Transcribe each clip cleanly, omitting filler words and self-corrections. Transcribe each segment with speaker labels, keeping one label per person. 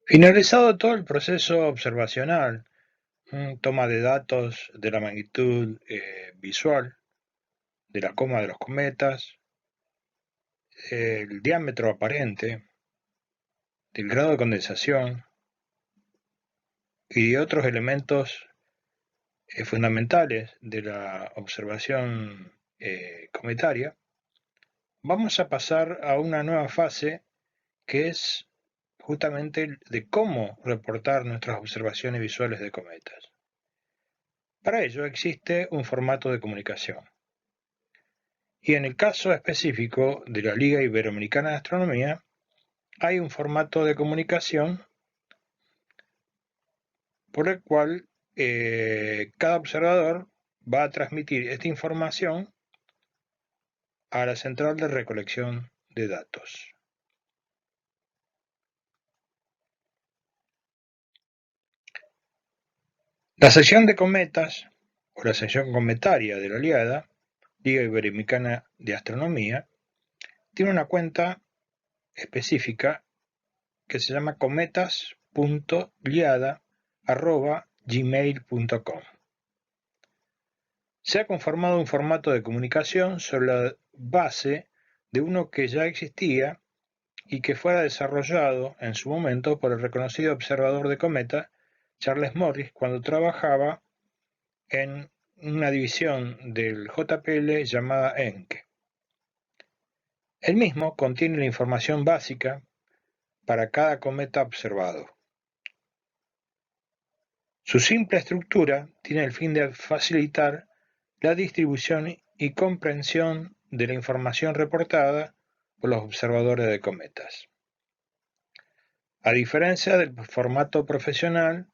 Speaker 1: Finalizado todo el proceso observacional, toma de datos de la magnitud visual, de la coma de los cometas, el diámetro aparente, del grado de condensación y de otros elementos fundamentales de la observación cometaria, vamos a pasar a una nueva fase que es justamente de cómo reportar nuestras observaciones visuales de cometas. Para ello existe un formato de comunicación. Y en el caso específico de la Liga Iberoamericana de Astronomía, hay un formato de comunicación por el cual cada observador va a transmitir esta información a la central de recolección de datos. La sección de cometas, o la sección cometaria de la Liga Iberoamericana de Astronomía, tiene una cuenta específica que se llama cometas.liada@gmail.com. Se ha conformado un formato de comunicación sobre la base de uno que ya existía y que fuera desarrollado en su momento por el reconocido observador de cometas Charles Morris cuando trabajaba en una división del JPL llamada Encke. El mismo contiene la información básica para cada cometa observado. Su simple estructura tiene el fin de facilitar la distribución y comprensión de la información reportada por los observadores de cometas. A diferencia del formato profesional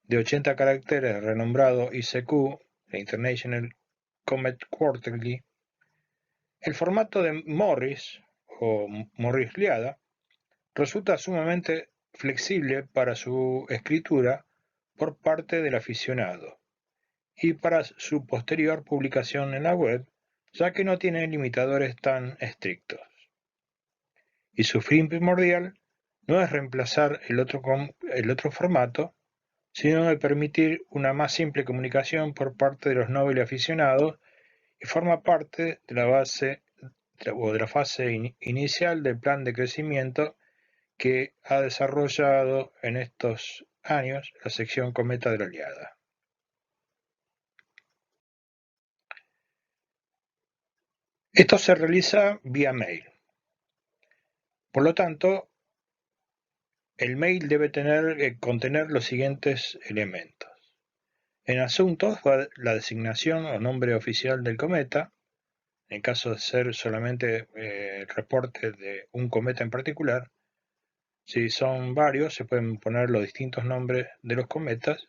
Speaker 1: de 80 caracteres renombrado ICQ, la International Comet Quarterly, el formato de Morris o Morris-Liada resulta sumamente flexible para su escritura por parte del aficionado y para su posterior publicación en la web, ya que no tiene limitadores tan estrictos. Y su fin primordial no es reemplazar el otro formato, sino de permitir una más simple comunicación por parte de los nobles aficionados y forma parte de la base o de la fase inicial del plan de crecimiento que ha desarrollado en estos años la sección Cometa de la Liada. Esto se realiza vía mail. Por lo tanto, el mail debe contener los siguientes elementos. En asuntos va la designación o nombre oficial del cometa, en caso de ser solamente el reporte de un cometa en particular. Si son varios, se pueden poner los distintos nombres de los cometas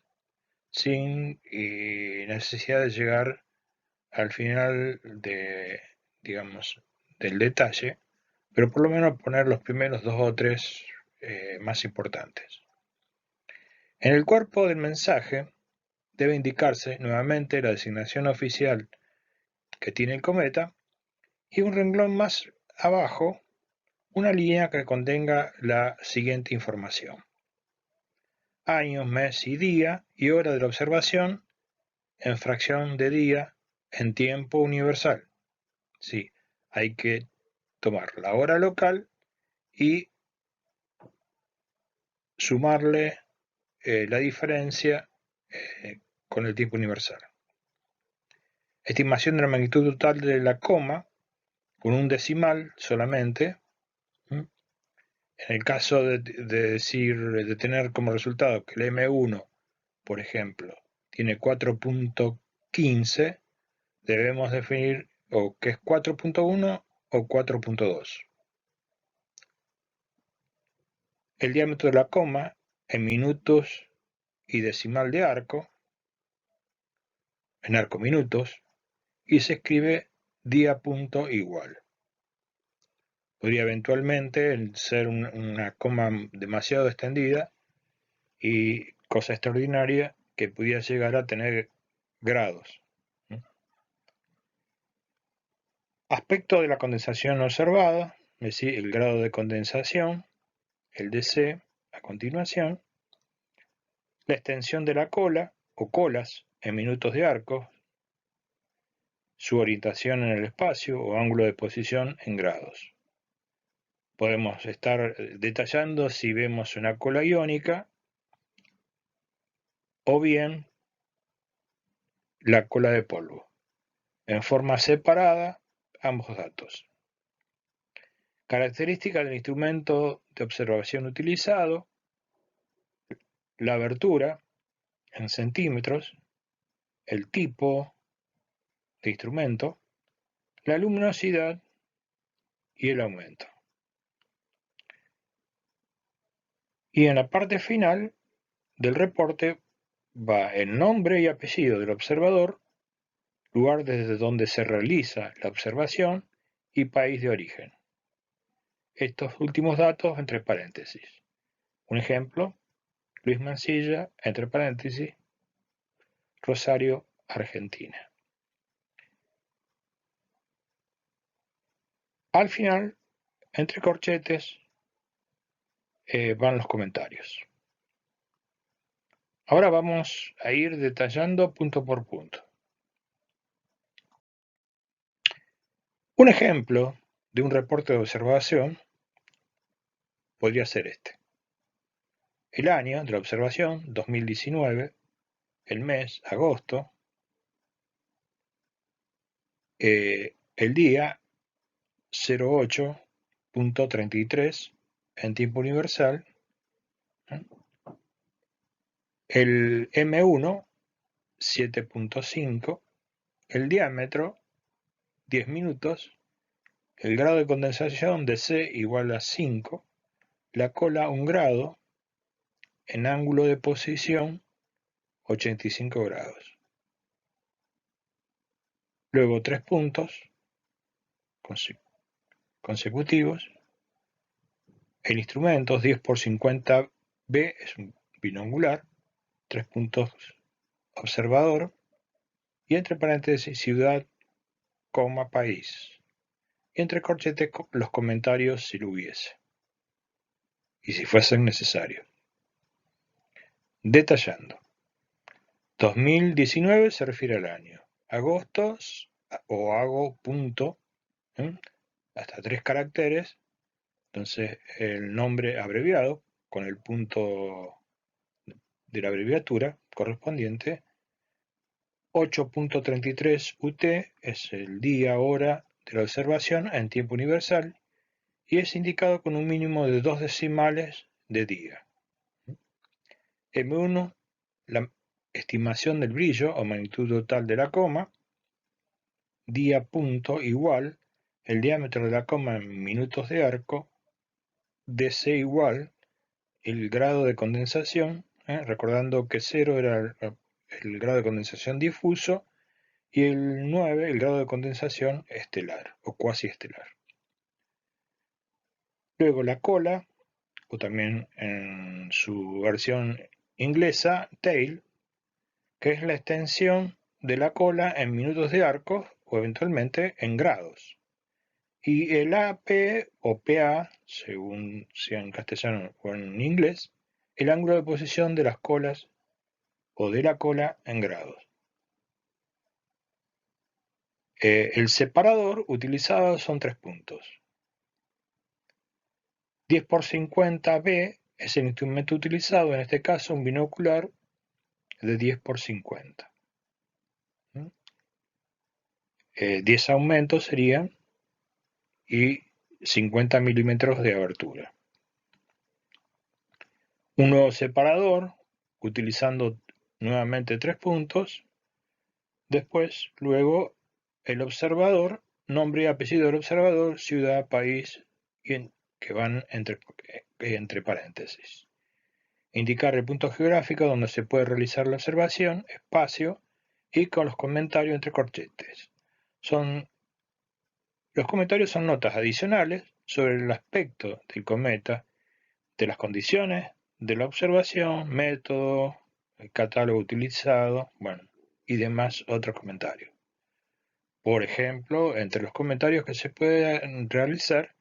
Speaker 1: sin necesidad de llegar al final del detalle, pero por lo menos poner los primeros 2 o 3 más importantes. En el cuerpo del mensaje debe indicarse nuevamente la designación oficial que tiene el cometa y un renglón más abajo una línea que contenga la siguiente información: año, mes y día y hora de la observación en fracción de día en tiempo universal. Sí, hay que tomar la hora local y sumarle la diferencia con el tiempo universal. Estimación de la magnitud total de la coma con un decimal solamente. En el caso de tener como resultado que el M1, por ejemplo, tiene 4.15, debemos definir o que es 4.1 o 4.2. El diámetro de la coma en minutos y decimal de arco, en arco minutos, y se escribe día punto igual. Podría eventualmente ser una coma demasiado extendida y, cosa extraordinaria, que pudiera llegar a tener grados. Aspecto de la condensación observada, es decir, el grado de condensación, el DC, continuación, la extensión de la cola o colas en minutos de arco, su orientación en el espacio o ángulo de posición en grados. Podemos estar detallando si vemos una cola iónica o bien la cola de polvo, en forma separada ambos datos. Características del instrumento de observación utilizado, la abertura en centímetros, el tipo de instrumento, la luminosidad y el aumento. Y en la parte final del reporte va el nombre y apellido del observador, lugar desde donde se realiza la observación y país de origen. Estos últimos datos entre paréntesis. Un ejemplo, Luis Mansilla, entre paréntesis, Rosario, Argentina. Al final, entre corchetes, van los comentarios. Ahora vamos a ir detallando punto por punto. Un ejemplo de un reporte de observación podría ser este. El año de la observación, 2019, el mes, agosto, el día 08.33 en tiempo universal, el M1 7.5, el diámetro 10 minutos, el grado de condensación de C igual a 5, la cola 1 grado, en ángulo de posición 85 grados. Luego 3 puntos consecutivos. El instrumento 10 por 50 B es un binangular, 3 puntos observador y entre paréntesis ciudad, país. Y entre corchetes los comentarios si lo hubiese y si fuesen necesarios. Detallando. 2019 se refiere al año. Agosto o hago punto, hasta 3 caracteres. Entonces el nombre abreviado con el punto de la abreviatura correspondiente. 8.33 UT es el día, hora de la observación en tiempo universal y es indicado con un mínimo de 2 decimales de día. M1, la estimación del brillo o magnitud total de la coma. Día punto igual el diámetro de la coma en minutos de arco. DC igual el grado de condensación, recordando que 0 era el grado de condensación difuso y el 9 el grado de condensación estelar o cuasi estelar. Luego la cola, o también en su versión inglesa, tail, que es la extensión de la cola en minutos de arco o eventualmente en grados. Y el AP o PA, según sea en castellano o en inglés, el ángulo de posición de las colas o de la cola en grados. El separador utilizado son 3 puntos. 10 por 50 B es el instrumento utilizado, en este caso un binocular de 10 por 50. 10 aumentos serían y 50 milímetros de abertura. Un nuevo separador utilizando nuevamente 3 puntos. Después, luego, el observador, nombre y apellido del observador, ciudad, país, que van entre paréntesis. Indicar el punto geográfico donde se puede realizar la observación, espacio, y con los comentarios entre corchetes. Los comentarios son notas adicionales sobre el aspecto del cometa, de las condiciones de la observación, método, el catálogo utilizado, y demás otros comentarios. Por ejemplo, entre los comentarios que se pueden realizar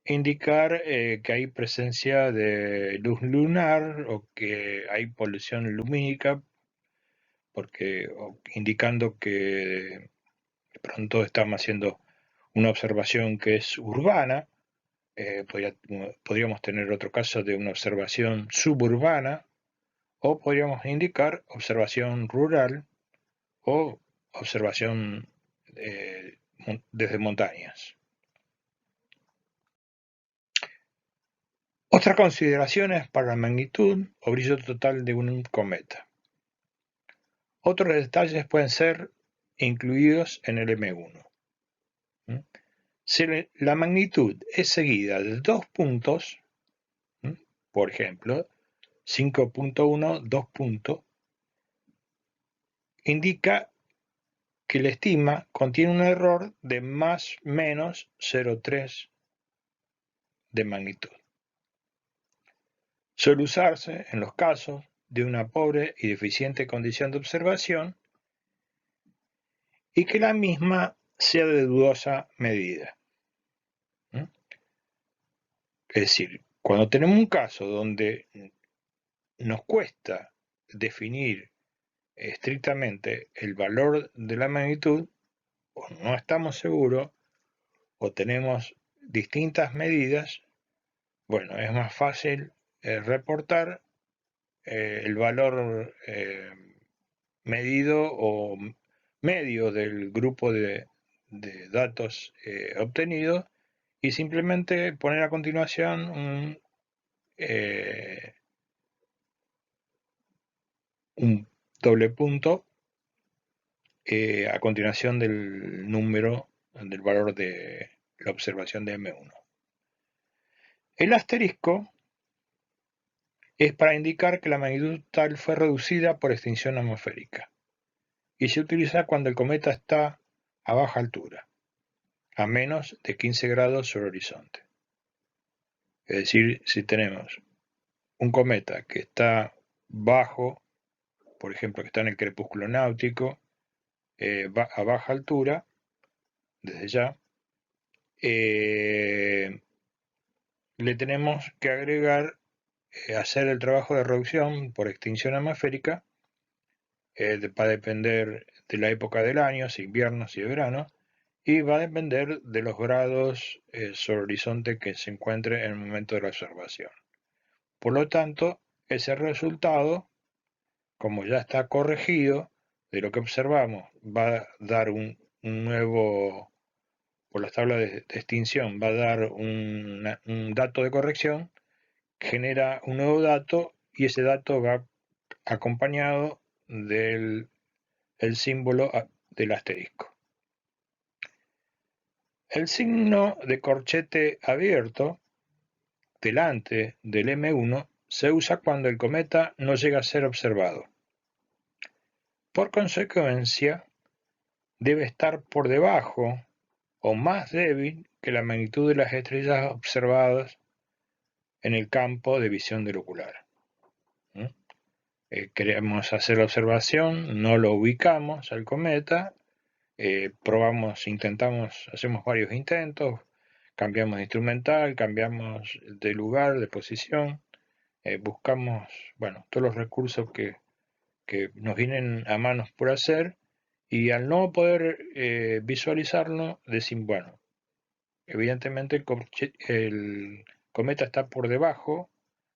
Speaker 1: indicar que hay presencia de luz lunar o que hay polución lumínica, indicando que de pronto estamos haciendo una observación que es urbana. Podríamos tener otro caso de una observación suburbana, o podríamos indicar observación rural o observación desde montañas. Otras consideraciones para la magnitud o brillo total de un cometa. Otros detalles pueden ser incluidos en el M1. Si la magnitud es seguida de 2 puntos, por ejemplo, 5.1, 2 puntos, indica que la estima contiene un error de más menos 0,3 de magnitud. Suele usarse en los casos de una pobre y deficiente condición de observación y que la misma sea de dudosa medida. Es decir, cuando tenemos un caso donde nos cuesta definir estrictamente el valor de la magnitud, o no estamos seguros, o tenemos distintas medidas, bueno, es más fácil reportar el valor medido o medio del grupo de datos obtenidos y simplemente poner a continuación un doble punto a continuación del número, del valor de la observación de M1. El asterisco es para indicar que la magnitud total fue reducida por extinción atmosférica y se utiliza cuando el cometa está a baja altura, a menos de 15 grados sobre el horizonte. Es decir, si tenemos un cometa que está bajo, por ejemplo, que está en el crepúsculo náutico, a baja altura, desde ya, le tenemos que agregar, hacer el trabajo de reducción por extinción atmosférica, va a depender de la época del año, si invierno, si verano, y va a depender de los grados sobre el horizonte que se encuentre en el momento de la observación. Por lo tanto, ese resultado, como ya está corregido de lo que observamos, va a dar un nuevo, por las tablas de extinción, va a dar un dato de corrección, genera un nuevo dato y ese dato va acompañado del símbolo del asterisco. El signo de corchete abierto delante del M1 se usa cuando el cometa no llega a ser observado. Por consecuencia, debe estar por debajo o más débil que la magnitud de las estrellas observadas en el campo de visión del ocular. Queremos hacer la observación, no lo ubicamos al cometa, hacemos varios intentos, cambiamos de instrumental, cambiamos de lugar, de posición, buscamos, bueno, todos los recursos que nos vienen a manos por hacer, y al no poder visualizarlo, decimos, bueno, evidentemente el cometa está por debajo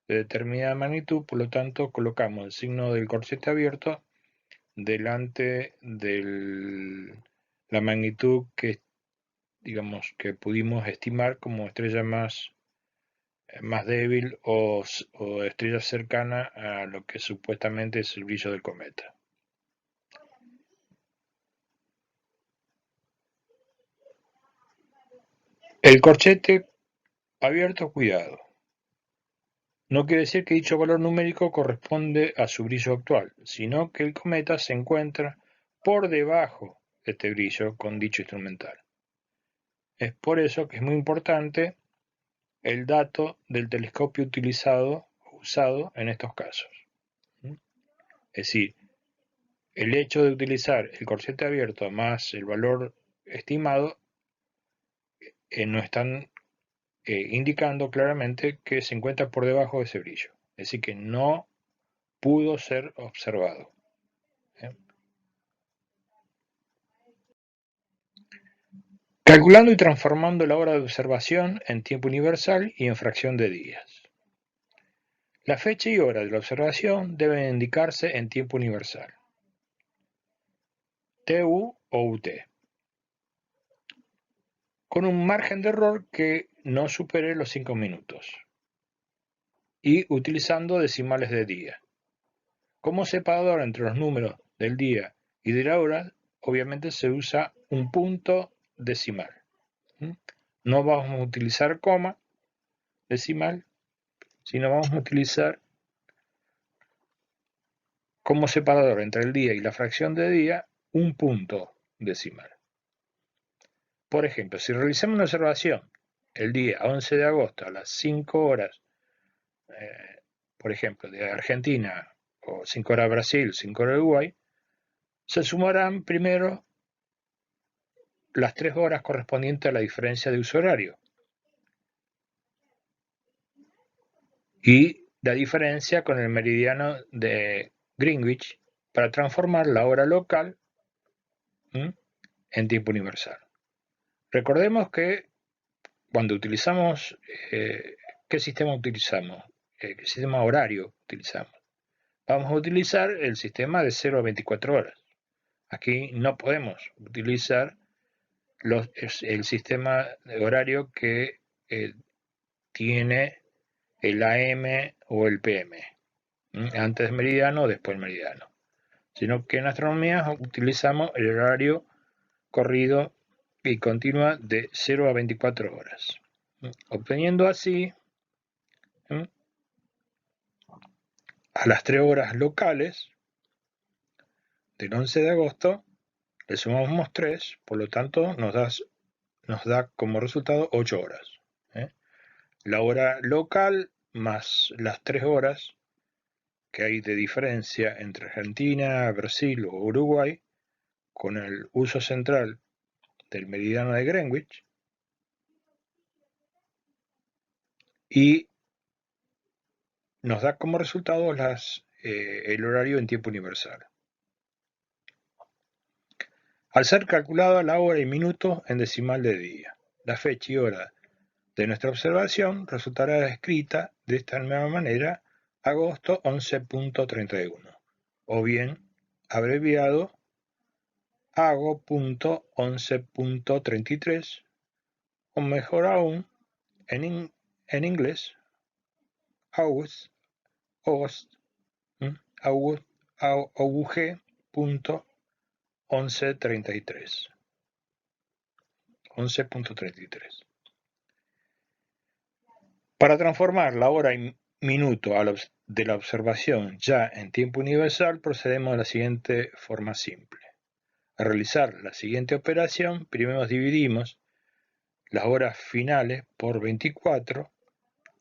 Speaker 1: de determinada magnitud, por lo tanto colocamos el signo del corchete abierto delante de la magnitud que, digamos, que pudimos estimar como estrella más débil o estrella cercana a lo que supuestamente es el brillo del cometa. El corchete abierto, cuidado. No quiere decir que dicho valor numérico corresponde a su brillo actual, sino que el cometa se encuentra por debajo de este brillo con dicho instrumental. Es por eso que es muy importante el dato del telescopio usado en estos casos. Es decir, el hecho de utilizar el corchete abierto más el valor estimado no están indicando claramente que se encuentra por debajo de ese brillo. Es decir, que no pudo ser observado. Calculando y transformando la hora de observación en tiempo universal y en fracción de días. La fecha y hora de la observación deben indicarse en tiempo universal, TU o UT, con un margen de error que no supere los 5 minutos, y utilizando decimales de día. Como separador entre los números del día y de la hora, obviamente se usa un punto decimal. No vamos a utilizar coma decimal, sino vamos a utilizar como separador entre el día y la fracción de día un punto decimal. Por ejemplo, si realizamos una observación el día 11 de agosto a las 5 horas, por ejemplo, de Argentina, o 5 horas Brasil, 5 horas Uruguay, se sumarán primero las 3 horas correspondientes a la diferencia de uso horario y la diferencia con el meridiano de Greenwich para transformar la hora local en tiempo universal. Recordemos que cuando utilizamos, ¿qué sistema utilizamos? ¿Qué sistema horario utilizamos? Vamos a utilizar el sistema de 0 a 24 horas. Aquí no podemos utilizar el sistema horario que tiene el AM o el PM, antes meridiano o después meridiano, sino que en astronomía utilizamos el horario corrido y continua de 0 a 24 horas, obteniendo así a las 3 horas locales del 11 de agosto le sumamos 3, por lo tanto nos da como resultado 8 horas. La hora local más las 3 horas que hay de diferencia entre Argentina, Brasil o Uruguay, con el uso central del meridiano de Greenwich, y nos da como resultado el horario en tiempo universal. Al ser calculada la hora y minuto en decimal de día, la fecha y hora de nuestra observación resultará escrita de esta nueva manera: agosto 11.31, o bien abreviado ago.11.33, o mejor aún, en inglés, August, AUG.11.33. 11.33. Para transformar la hora y minuto de la observación ya en tiempo universal, procedemos de la siguiente forma simple. Al realizar la siguiente operación, primero dividimos las horas finales por 24,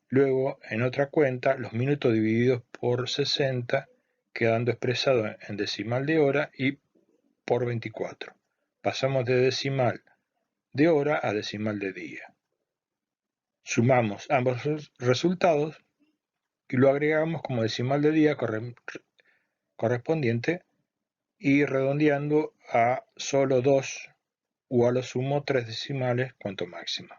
Speaker 1: luego en otra cuenta los minutos divididos por 60, quedando expresado en decimal de hora y por 24. Pasamos de decimal de hora a decimal de día. Sumamos ambos resultados y lo agregamos como decimal de día correspondiente, y redondeando a solo 2 o a lo sumo 3 decimales cuanto máximo.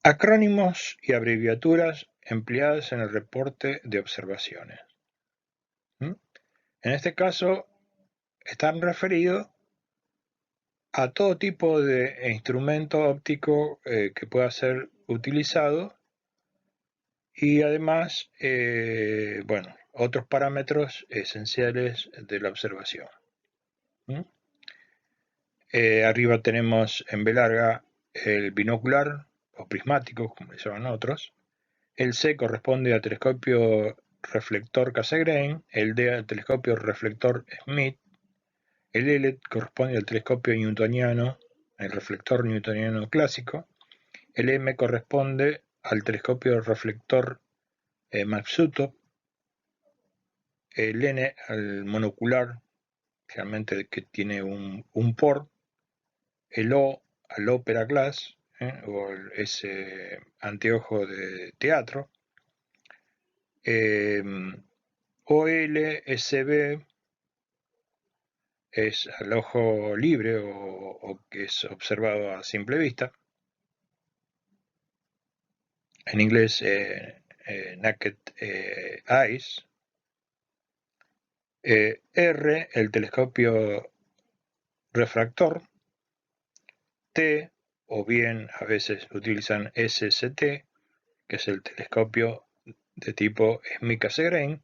Speaker 1: Acrónimos y abreviaturas empleadas en el reporte de observaciones. En este caso están referidos a todo tipo de instrumento óptico que pueda ser utilizado, y además, otros parámetros esenciales de la observación. Arriba tenemos en B larga el binocular o prismático, como le llaman otros. El C corresponde al telescopio reflector Cassegrain, el D al telescopio reflector Schmidt, el L corresponde al telescopio newtoniano, el reflector newtoniano clásico, el M corresponde al telescopio reflector Maksutov, el N al monocular generalmente que tiene un por, el O al Opera Glass, o ese anteojo de teatro, OLSB es al ojo libre o que es observado a simple vista. En inglés, Naked Eyes. R, el telescopio refractor. T, o bien a veces utilizan SST, que es el telescopio de tipo Schmidt-Cassegrain.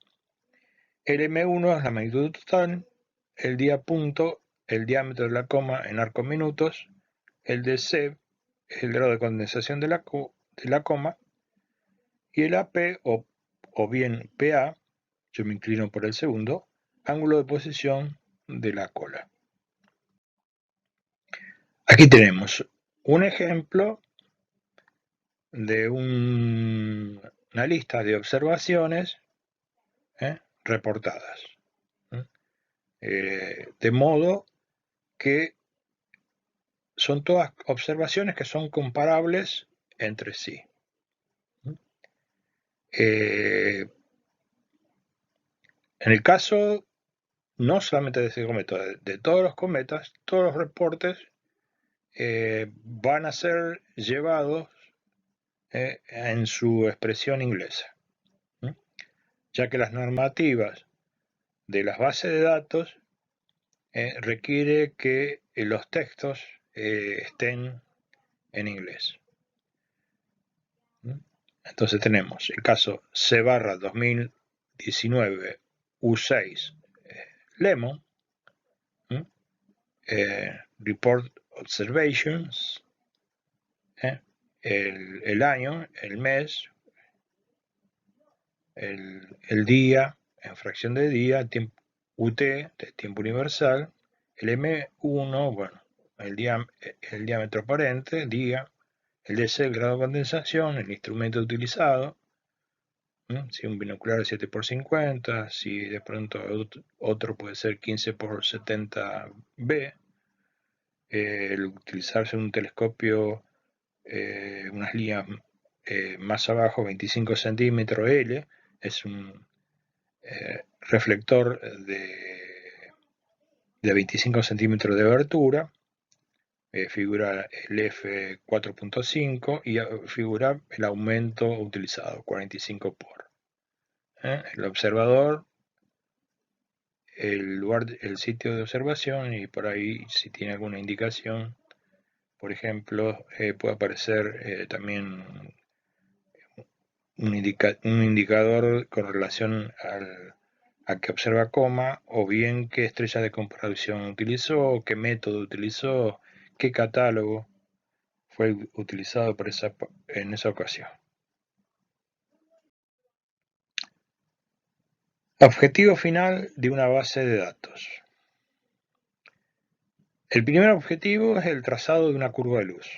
Speaker 1: El M1 es la magnitud total, el día punto, el diámetro de la coma en arcominutos, el DC es el grado de condensación de la coma, y el AP, o bien PA, yo me inclino por el segundo, ángulo de posición de la cola. Aquí tenemos un ejemplo de una lista de observaciones reportadas. De modo que son todas observaciones que son comparables entre sí. En el caso no solamente de ese cometa, de todos los cometas, todos los reportes van a ser llevados en su expresión inglesa, ya que las normativas de las bases de datos requiere que los textos estén en inglés. Entonces tenemos el caso C/2019 U6 Lemon, Report Observations, el año, el mes, el día, en fracción de día, tiempo, UT, de tiempo universal, el M1, bueno, el diámetro aparente, día, el DC, el grado de condensación, el instrumento utilizado, si un binocular 7x50, si de pronto otro puede ser 15x70B, el utilizarse un telescopio, unas líneas más abajo, 25 centímetros L, es un reflector de 25 centímetros de abertura, figura el F4.5 y figura el aumento utilizado, 45 por. El observador, el lugar, el sitio de observación, y por ahí si tiene alguna indicación, por ejemplo, puede aparecer también un indicador con relación a que observa coma, o bien qué estrella de comparación utilizó, qué método utilizó, qué catálogo fue utilizado en esa ocasión. Objetivo final de una base de datos. El primer objetivo es el trazado de una curva de luz.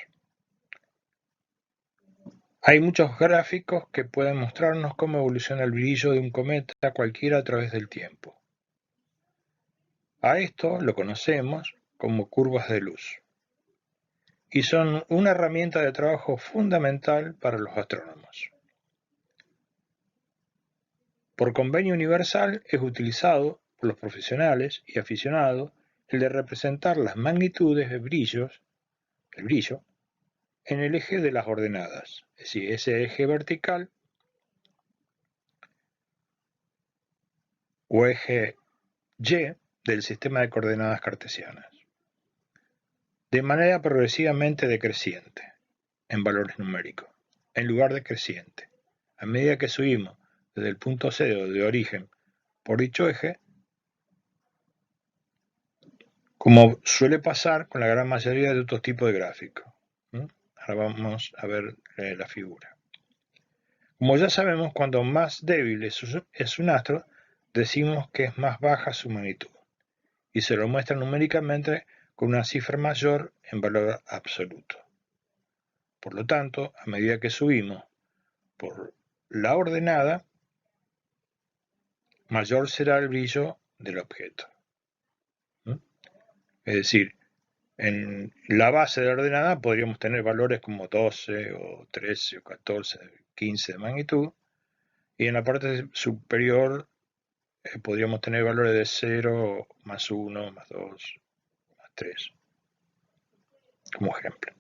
Speaker 1: Hay muchos gráficos que pueden mostrarnos cómo evoluciona el brillo de un cometa cualquiera a través del tiempo. A esto lo conocemos como curvas de luz, y son una herramienta de trabajo fundamental para los astrónomos. Por convenio universal es utilizado por los profesionales y aficionados el de representar las magnitudes de el brillo, en el eje de las ordenadas, es decir, ese eje vertical o eje Y del sistema de coordenadas cartesianas, de manera progresivamente decreciente en valores numéricos, en lugar de creciente. A medida que subimos desde el punto cero de origen por dicho eje, como suele pasar con la gran mayoría de otros tipos de gráficos. Ahora vamos a ver la figura. Como ya sabemos, cuanto más débil es un astro, decimos que es más baja su magnitud, y se lo muestra numéricamente con una cifra mayor en valor absoluto. Por lo tanto, a medida que subimos por la ordenada, mayor será el brillo del objeto. Es decir, en la base de la ordenada podríamos tener valores como 12 o 13 o 14, 15 de magnitud, y en la parte superior podríamos tener valores de 0, más 1, más 2, más 3, como ejemplo.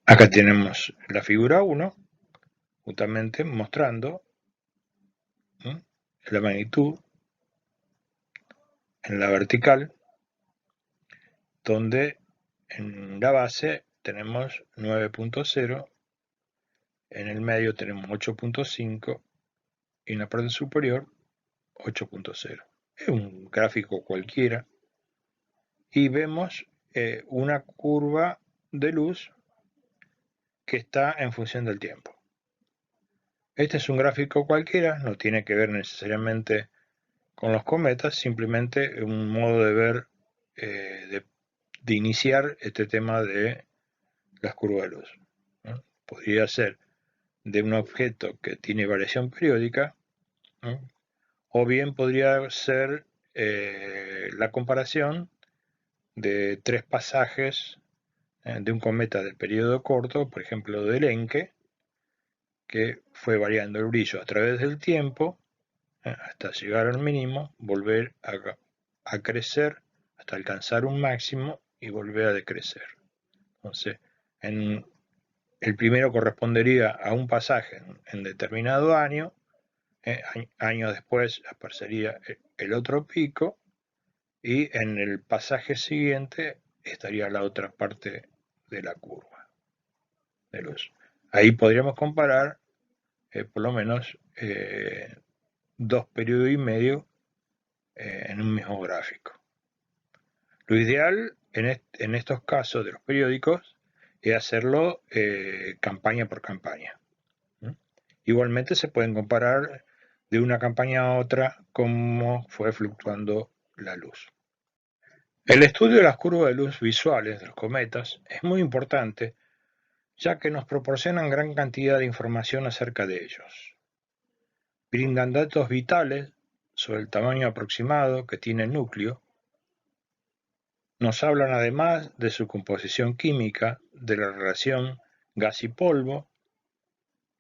Speaker 1: Acá tenemos la figura 1, justamente mostrando la magnitud en la vertical, donde en la base tenemos 9.0, en el medio tenemos 8.5 y en la parte superior 8.0. Es un gráfico cualquiera y vemos una curva de luz que está en función del tiempo. Este es un gráfico cualquiera, no tiene que ver necesariamente con los cometas, simplemente un modo de ver, de iniciar este tema de las curvas de luz, ¿no? Podría ser de un objeto que tiene variación periódica, ¿no? O bien podría ser la comparación de tres pasajes de un cometa del periodo corto, por ejemplo del Encke, que fue variando el brillo a través del tiempo hasta llegar al mínimo, volver a crecer hasta alcanzar un máximo y volver a decrecer. Entonces, el primero correspondería a un pasaje en determinado año, años después aparecería el otro pico y en el pasaje siguiente estaría la otra parte de la curva de luz. Ahí podríamos comparar por lo menos dos periodos y medio en un mismo gráfico. Lo ideal en estos casos de los periódicos es hacerlo campaña por campaña. Igualmente se pueden comparar de una campaña a otra cómo fue fluctuando la luz. El estudio de las curvas de luz visuales de los cometas es muy importante, ya que nos proporcionan gran cantidad de información acerca de ellos. Brindan datos vitales sobre el tamaño aproximado que tiene el núcleo. Nos hablan además de su composición química, de la relación gas y polvo,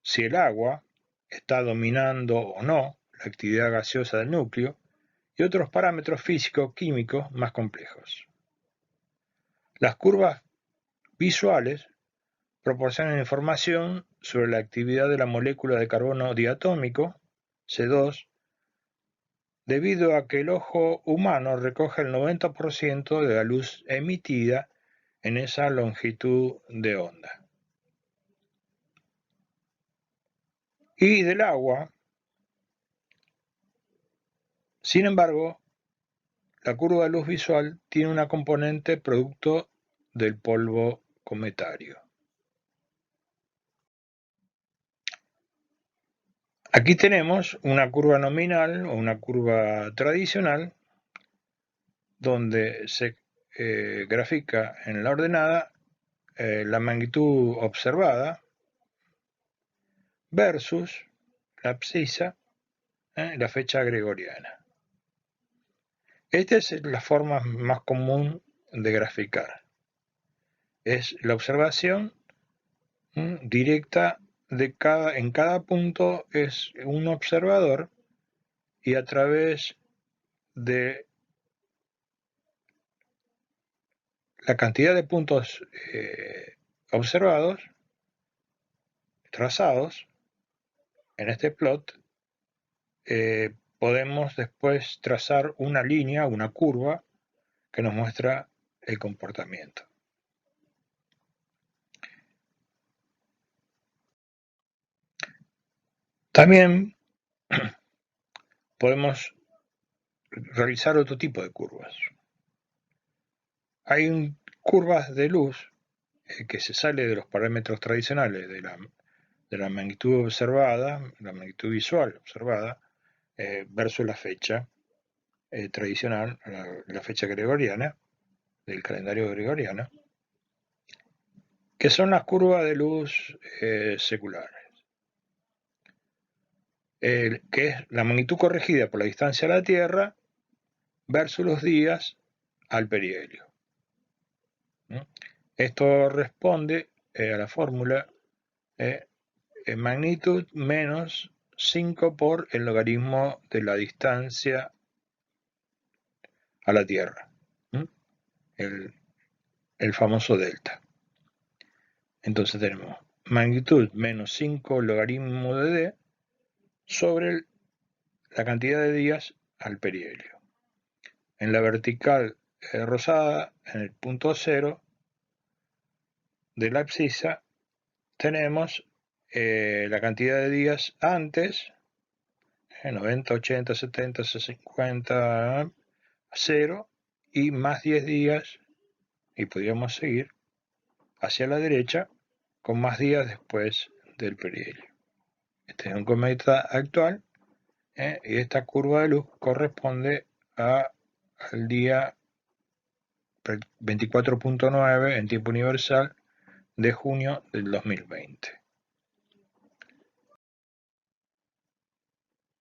Speaker 1: si el agua está dominando o no la actividad gaseosa del núcleo y otros parámetros físico-químicos más complejos. Las curvas visuales proporcionan información sobre la actividad de la molécula de carbono diatómico, C2, debido a que el ojo humano recoge el 90% de la luz emitida en esa longitud de onda. Y del agua, sin embargo, la curva de luz visual tiene una componente producto del polvo cometario. Aquí tenemos una curva nominal o una curva tradicional donde se grafica en la ordenada la magnitud observada versus la abscisa, la fecha gregoriana. Esta es la forma más común de graficar. Es la observación directa en cada punto es un observador y a través de la cantidad de puntos observados, trazados en este plot, podemos después trazar una línea, una curva que nos muestra el comportamiento. También podemos realizar otro tipo de curvas. Hay curvas de luz que se sale de los parámetros tradicionales de la magnitud observada, la magnitud visual observada, versus la fecha tradicional, la fecha gregoriana, del calendario gregoriano, que son las curvas de luz seculares, que es la magnitud corregida por la distancia a la Tierra versus los días al perihelio. Esto responde a la fórmula magnitud menos 5 por el logaritmo de la distancia a la Tierra, el famoso delta. Entonces tenemos magnitud menos 5 logaritmo de d sobre la cantidad de días al perihelio. En la vertical rosada, en el punto 0 de la abscisa, tenemos la cantidad de días antes, 90, 80, 70, 50, 0, y más 10 días, y podríamos seguir hacia la derecha con más días después del perihelio. Este es un cometa actual, y esta curva de luz corresponde al día 24.9 en tiempo universal de junio del 2020.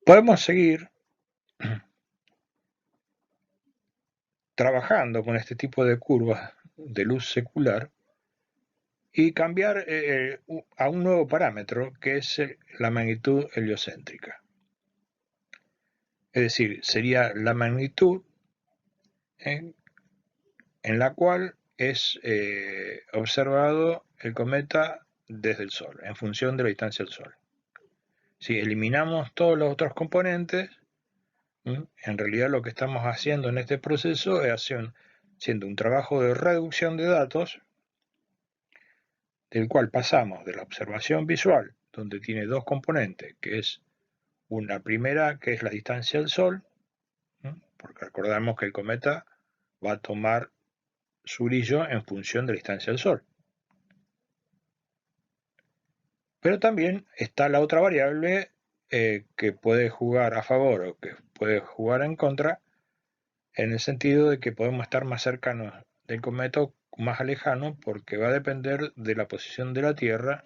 Speaker 1: Podemos seguir trabajando con este tipo de curvas de luz secular y cambiar a un nuevo parámetro que es la magnitud heliocéntrica. Es decir, sería la magnitud en la cual es observado el cometa desde el Sol, en función de la distancia del Sol. Si eliminamos todos los otros componentes, en realidad lo que estamos haciendo en este proceso es haciendo un trabajo de reducción de datos, del cual pasamos de la observación visual, donde tiene dos componentes, que es una primera, que es la distancia del Sol, porque recordamos que el cometa va a tomar su brillo en función de la distancia del Sol. Pero también está la otra variable que puede jugar a favor o que puede jugar en contra, en el sentido de que podemos estar más cercanos del cometa o más lejanos, porque va a depender de la posición de la Tierra,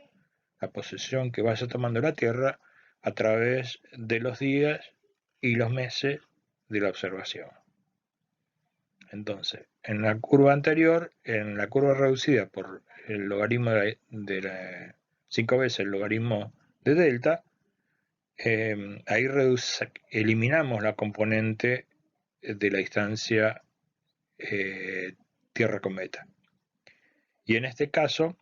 Speaker 1: la posición que vaya tomando la Tierra a través de los días y los meses de la observación. Entonces, en la curva anterior, en la curva reducida por el logaritmo de 5 veces el logaritmo de delta, ahí eliminamos la componente de la distancia Tierra-cometa. Y en este caso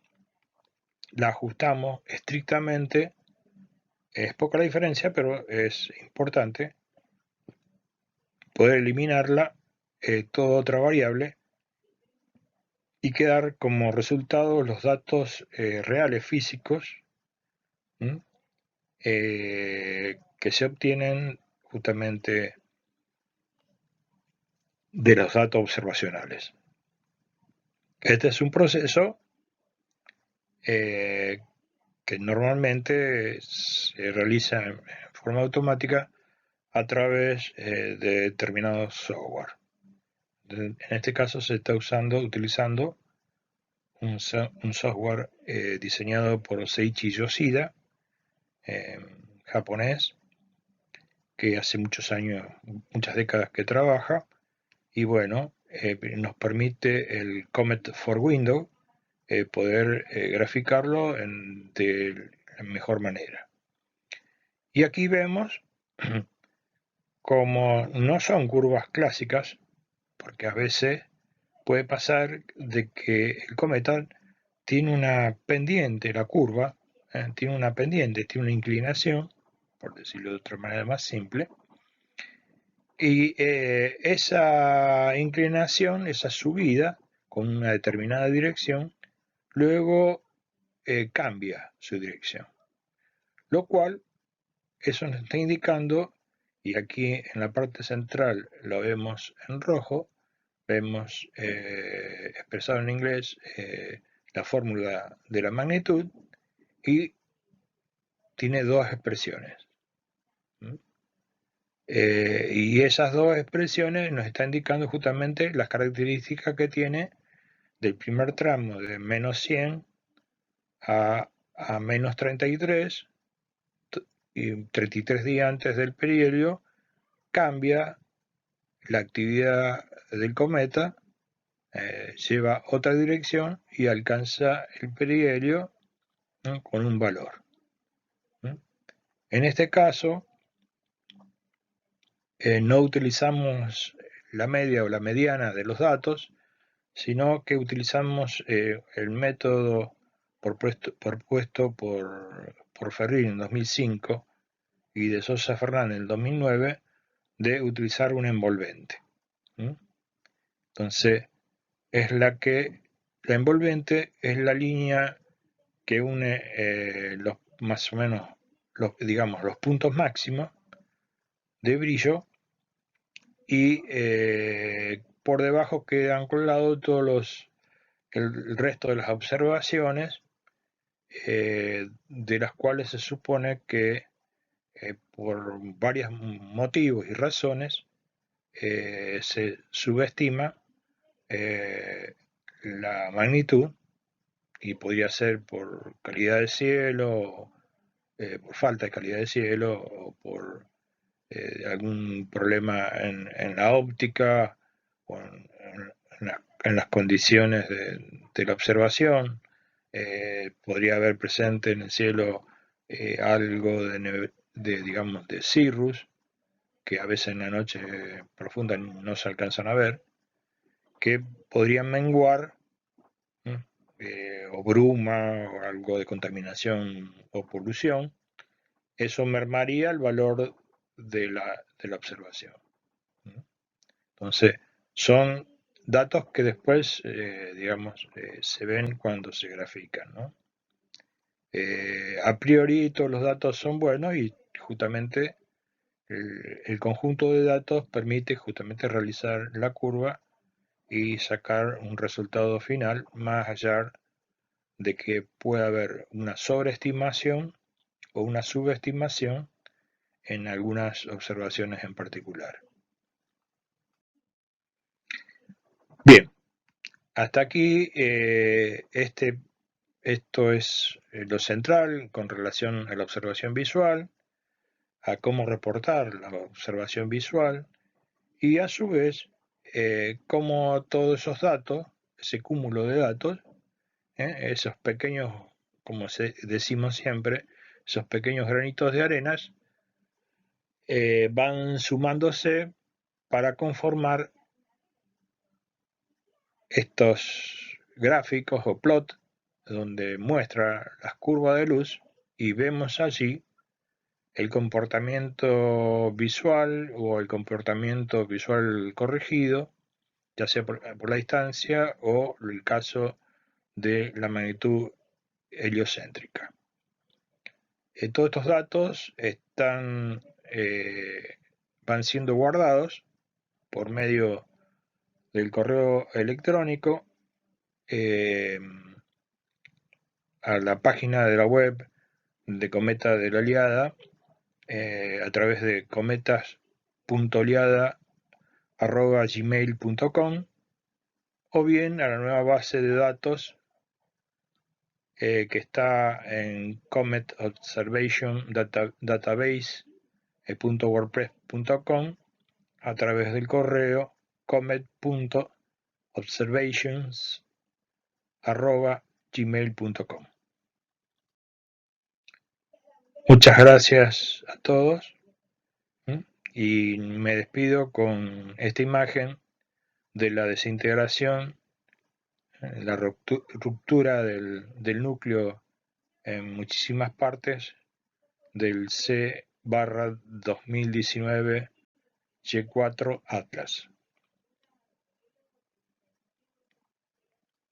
Speaker 1: la ajustamos estrictamente. Es poca la diferencia, pero es importante poder eliminarla, toda otra variable, y quedar como resultado los datos reales físicos que se obtienen justamente de los datos observacionales. Este es un proceso que normalmente se realiza en forma automática a través de determinados software. En este caso se está utilizando un software diseñado por Seiichi Yoshida, japonés, que hace muchos años, muchas décadas que trabaja, y bueno, nos permite el Comet for Windows poder graficarlo de la mejor manera. Y aquí vemos como no son curvas clásicas, porque a veces puede pasar de que el cometa tiene una pendiente, la curva, tiene una pendiente, tiene una inclinación, por decirlo de otra manera más simple, y esa inclinación, esa subida con una determinada dirección, luego cambia su dirección, lo cual eso nos está indicando, y aquí en la parte central lo vemos en rojo, vemos expresado en inglés la fórmula de la magnitud, y tiene dos expresiones. Y esas dos expresiones nos están indicando justamente las características que tiene del primer tramo de menos 100 a menos 33, y 33 días antes del perihelio cambia la actividad del cometa lleva otra dirección y alcanza el perihelio, ¿no?, con un valor. En este caso, no utilizamos la media o la mediana de los datos, sino que utilizamos el método propuesto por Ferrin en 2005 y de Sosa Fernández en 2009 de utilizar un envolvente. Entonces, la envolvente es la línea que une más o menos digamos, los puntos máximos de brillo y por debajo quedan colgados el resto de las observaciones, de las cuales se supone que por varios motivos y razones se subestima la magnitud, y podría ser por calidad de cielo, por falta de calidad de cielo, o por algún problema en la óptica o en las condiciones de la observación. Podría haber presente en el cielo algo digamos, de cirrus, que a veces en la noche profunda no se alcanzan a ver, que podrían menguar, o bruma, o algo de contaminación o polución. Eso mermaría el valor de la observación. Entonces, son datos que después, digamos, se ven cuando se grafican, ¿no? A priori todos los datos son buenos y justamente el conjunto de datos permite justamente realizar la curva y sacar un resultado final, más allá de que pueda haber una sobreestimación o una subestimación en algunas observaciones en particular. Bien, hasta aquí esto es lo central con relación a la observación visual, a cómo reportar la observación visual y a su vez cómo todos esos datos, ese cúmulo de datos, esos pequeños, como decimos siempre, esos pequeños granitos de arenas, van sumándose para conformar estos gráficos o plot donde muestra las curvas de luz y vemos allí el comportamiento visual o el comportamiento visual corregido, ya sea por la distancia o el caso de la magnitud heliocéntrica. Todos estos datos van siendo guardados por medio del correo electrónico a la página de la web de Cometa de la Aliada, a través de cometas.liada@gmail.com, o bien a la nueva base de datos que está en Comet Observation Database.wordpress.com, a través del correo comet.observations@gmail.com. Muchas gracias a todos, y me despido con esta imagen de la desintegración, la ruptura del núcleo en muchísimas partes del C/2019 Y4 Atlas.